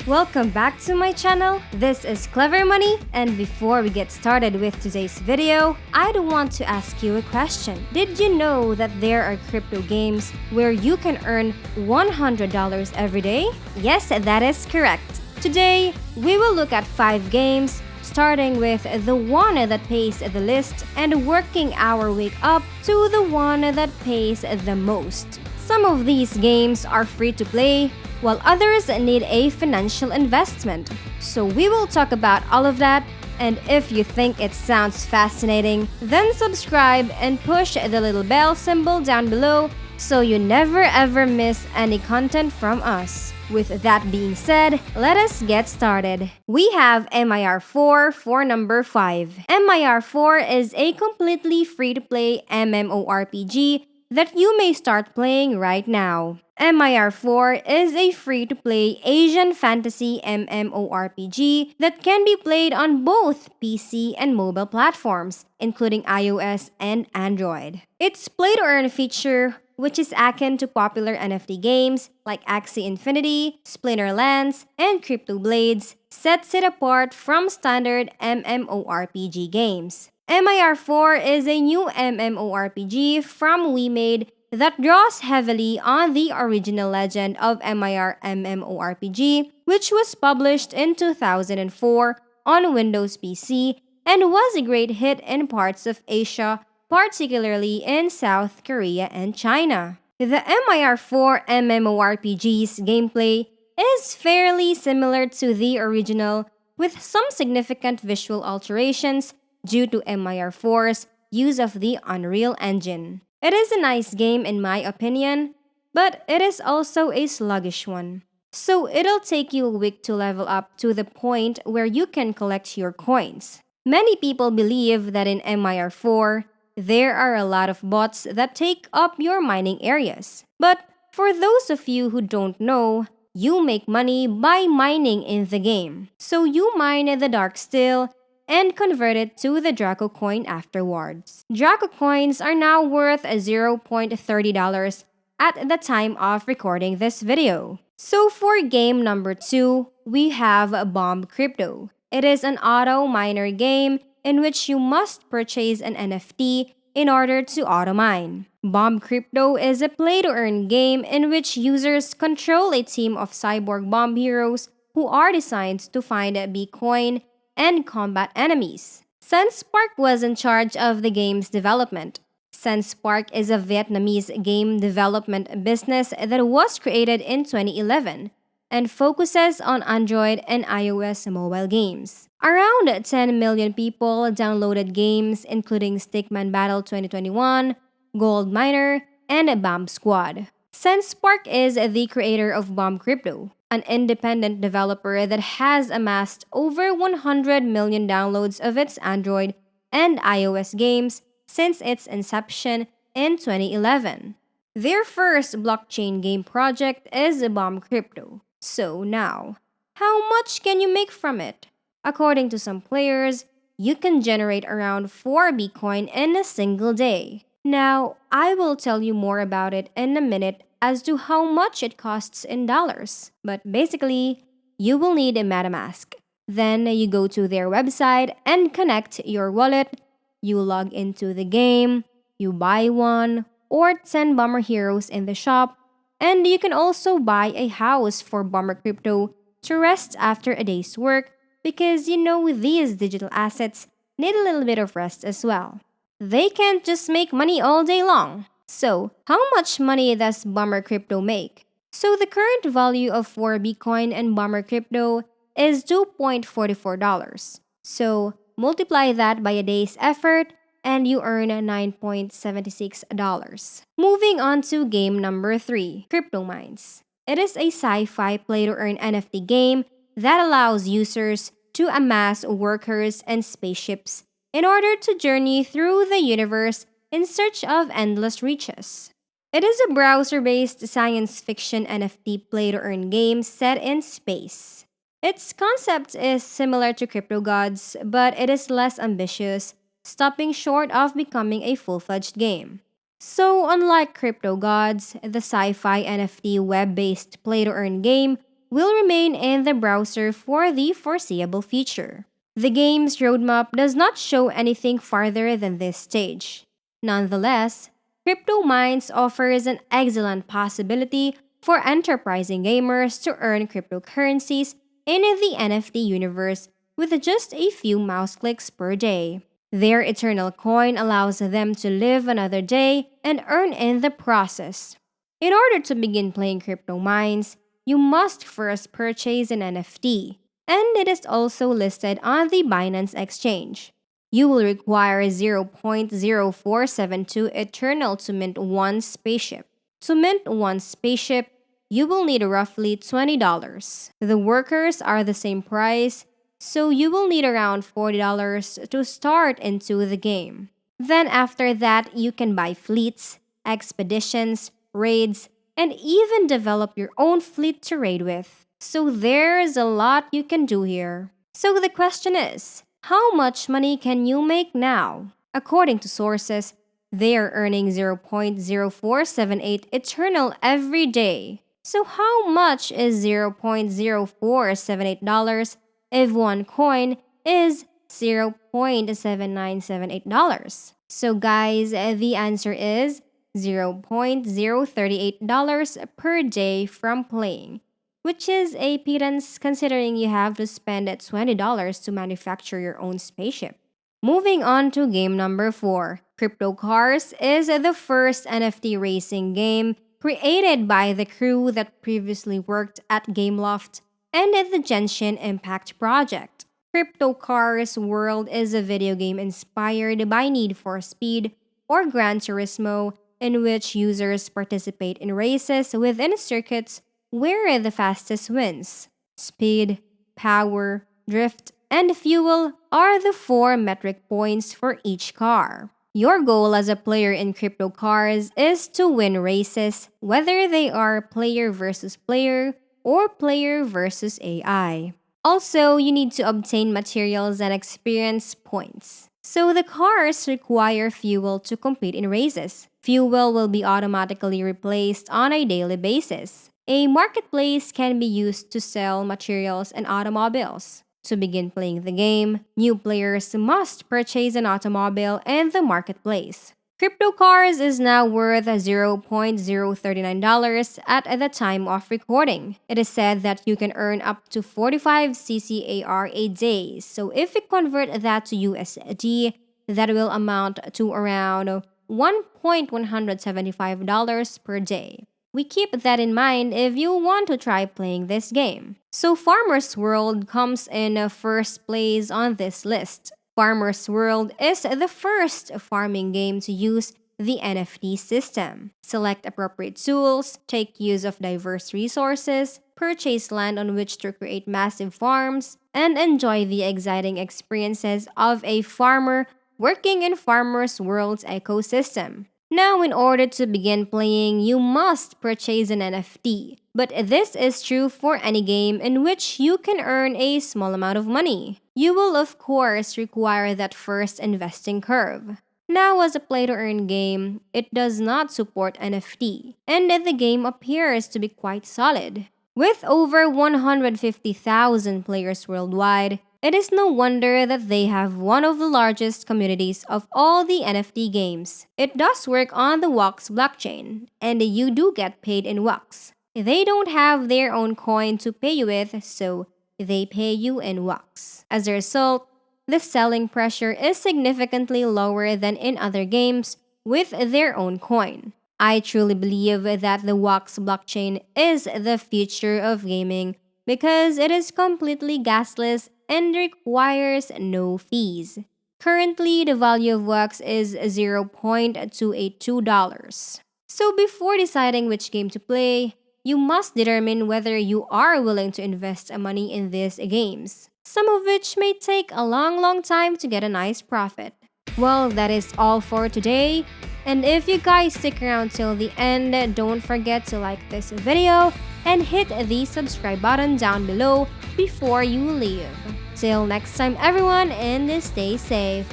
Welcome back to my channel. This is Clever Money, and before we get started with today's video, I'd want to ask you a question. Did you know that there are crypto games where you can earn $100 every day? Yes, that is correct. Today, we will look at 5 games, starting with the one that pays the least and working our way up to the one that pays the most. Some of these games are free to play, while others need a financial investment. So we will talk about all of that, and if you think it sounds fascinating, then subscribe and push the little bell symbol down below so you never ever miss any content from us. With that being said, let us get started. We have MIR4 for number 5. MIR4 is a completely free-to-play MMORPG that you may start playing right now. MIR4 is a free-to-play Asian fantasy MMORPG that can be played on both PC and mobile platforms, including iOS and Android. Its play-to-earn feature, which is akin to popular NFT games like Axie Infinity, Splinterlands, and Crypto Blades, sets it apart from standard MMORPG games. MIR4 is a new MMORPG from WeMade that draws heavily on the original legend of MIR MMORPG, which was published in 2004 on Windows PC and was a great hit in parts of Asia, particularly in South Korea and China. The MIR4 MMORPG's gameplay is fairly similar to the original, with some significant visual alterations due to MIR4's use of the Unreal Engine. It is a nice game in my opinion, but it is also a sluggish one. So it'll take you a week to level up to the point where you can collect your coins. Many people believe that in MIR4, there are a lot of bots that take up your mining areas. But for those of you who don't know, you make money by mining in the game. So you mine the dark steel and convert it to the Draco coin afterwards. Draco coins are now worth $0.30 at the time of recording this video. So for game number 2, we have Bomb Crypto. It is an auto miner game in which you must purchase an NFT in order to auto mine. Bomb Crypto is a play-to-earn game in which users control a team of cyborg bomb heroes who are designed to find Bitcoin and combat enemies. SenseSpark was in charge of the game's development. SenseSpark is a Vietnamese game development business that was created in 2011 and focuses on Android and iOS mobile games. Around 10 million people downloaded games including Stickman Battle 2021, Gold Miner, and Bomb Squad. SenseSpark is the creator of Bomb Crypto, an independent developer that has amassed over 100 million downloads of its Android and iOS games since its inception in 2011. Their first blockchain game project is Bomb Crypto. So now, how much can you make from it? According to some players, you can generate around 4 Bitcoin in a single day. Now, I will tell you more about it in a minute as to how much it costs in dollars. But basically, you will need a MetaMask. Then you go to their website and connect your wallet. You log into the game, you buy 1 or 10 Bomber Heroes in the shop, and you can also buy a house for Bomber Crypto to rest after a day's work because these digital assets need a little bit of rest as well. They can't just make money all day long. So, how much money does Bomber Crypto make? So, the current value of 4 Bitcoin and Bomber Crypto is $2.44. So, multiply that by a day's effort and you earn $9.76. Moving on to game number 3, Cryptomines. It is a sci-fi play-to-earn NFT game that allows users to amass workers and spaceships in order to journey through the universe in search of endless riches. It is a browser-based science fiction NFT play-to-earn game set in space. Its concept is similar to Crypto Gods, but it is less ambitious, stopping short of becoming a full-fledged game. So, unlike Crypto Gods, the sci-fi NFT web-based play-to-earn game will remain in the browser for the foreseeable future. The game's roadmap does not show anything farther than this stage. Nonetheless, Cryptomines offers an excellent possibility for enterprising gamers to earn cryptocurrencies in the NFT universe with just a few mouse clicks per day. Their eternal coin allows them to live another day and earn in the process. In order to begin playing Cryptomines, you must first purchase an NFT, and it is also listed on the Binance exchange. You will require 0.0472 Eternal to mint one spaceship. To mint one spaceship, you will need roughly $20. The workers are the same price, so you will need around $40 to start into the game. Then after that, you can buy fleets, expeditions, raids, and even develop your own fleet to raid with. So there's a lot you can do here. So the question is, how much money can you make now? According to sources, they are earning 0.0478 Eternal every day. So how much is $0.0478 if one coin is $0.7978? So guys, the answer is $0.038 per day from playing, which is a pittance considering you have to spend $20 to manufacture your own spaceship. Moving on to game number 4, Crypto Cars is the first NFT racing game created by the crew that previously worked at Gameloft and at the Genshin Impact project. Crypto Cars World is a video game inspired by Need for Speed or Gran Turismo, in which users participate in races within circuits where the fastest wins. Speed, power, drift, and fuel are the 4 metric points for each car. Your goal as a player in Crypto Cars is to win races, whether they are player versus player or player versus AI. Also, you need to obtain materials and experience points. So the cars require fuel to compete in races. Fuel will be automatically replaced on a daily basis. A marketplace can be used to sell materials and automobiles. To begin playing the game, new players must purchase an automobile in the marketplace. Crypto Cars is now worth $0.039 at the time of recording. It is said that you can earn up to 45 CCAR a day, so if we convert that to USD, that will amount to around $1.175 per day. We keep that in mind if you want to try playing this game. So Farmer's World comes in first place on this list. Farmer's World is the first farming game to use the NFT system. Select appropriate tools, take use of diverse resources, purchase land on which to create massive farms, and enjoy the exciting experiences of a farmer working in Farmer's World's ecosystem. Now, in order to begin playing, you must purchase an NFT. But this is true for any game in which you can earn a small amount of money. You will of course require that first investing curve. Now, as a play-to-earn game, it does not support NFT, and the game appears to be quite solid. With over 150,000 players worldwide, it is no wonder that they have one of the largest communities of all the NFT games. It does work on the WOX blockchain, and you do get paid in WOX. They don't have their own coin to pay you with, so they pay you in WOX. As a result, the selling pressure is significantly lower than in other games with their own coin. I truly believe that the WOX blockchain is the future of gaming because it is completely gasless and requires no fees. Currently, the value of WOX is $0.282. So before deciding which game to play, you must determine whether you are willing to invest money in these games, some of which may take a long time to get a nice profit. Well, that is all for today. And if you guys stick around till the end, don't forget to like this video and hit the subscribe button down below before you leave. Till next time everyone, and stay safe.